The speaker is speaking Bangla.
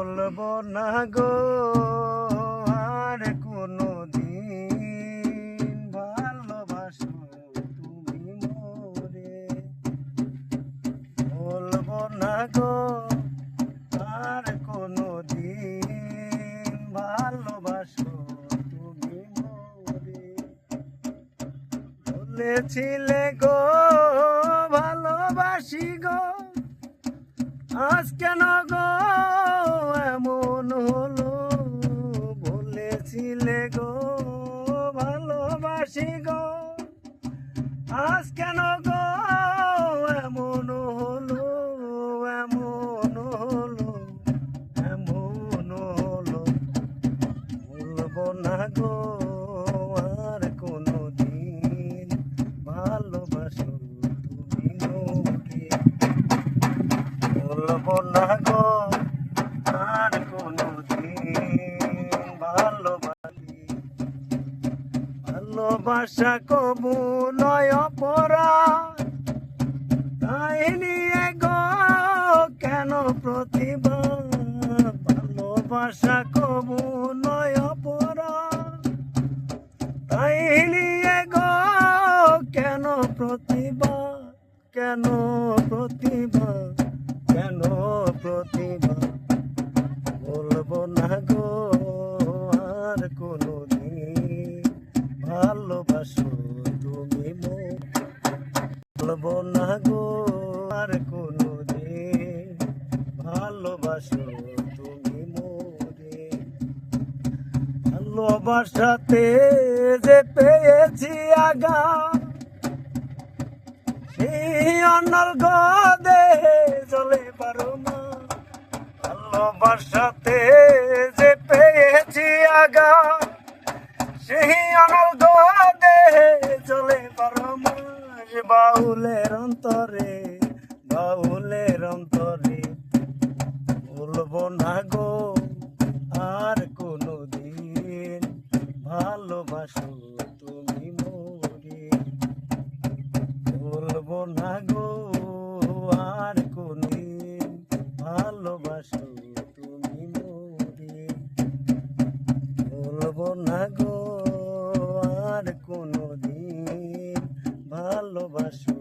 বলবো না গো আর কোনো দিন ভালোবাসো তুমি মোরে। বলবো না গো আর কোনো দিন ভালোবাসো তুমি মোরে। বলেছিলে গো ভালোবাসি গো, আজ কেন গো এমন হলো। বলেছিলে গো ভালোবাসি গো, আজ কেন গো এমন হলো, এমন হলো, এমন হলো। বলবো না গো আর কোনো দিন ভালোবাসো তুমি মোকে। বলবো না গো আর কোনো দিন ভালোবাসি। ভালোবাসা কবু নয় অপরাধ, তাই নিয়ে গো কেন প্রতিবাদ। ভালোবাসা কবু নয় অপরাধ, তাই নিয়ে গো কেন প্রতিবাদ, কেন প্রতিবাদ, কেন প্রতিভা। বলবো না গো আর কোনো দিন ভালোবাসো তুমি মোকে। বলবো না গো আর কোনো দিন ভালোবাসো তুমি মোরে। ভালোবাসাতে যে পেয়েছি আগা, সেই অনল গদে চলে পারো না। ভালোবাসাতে যে পেয়েছি আগা, সেই অনল গদে চলে পারো না। বাউলের অন্তরে, বাউলের অন্তরে। বলবো না গো আর কোনো দিন ভালোবাসো তুমি মোরে। বলবো না গো আর কোনো দিন ভালোবাসো তুমি মোরে। বলবো না গো আর কোনো দিন ভালোবাসো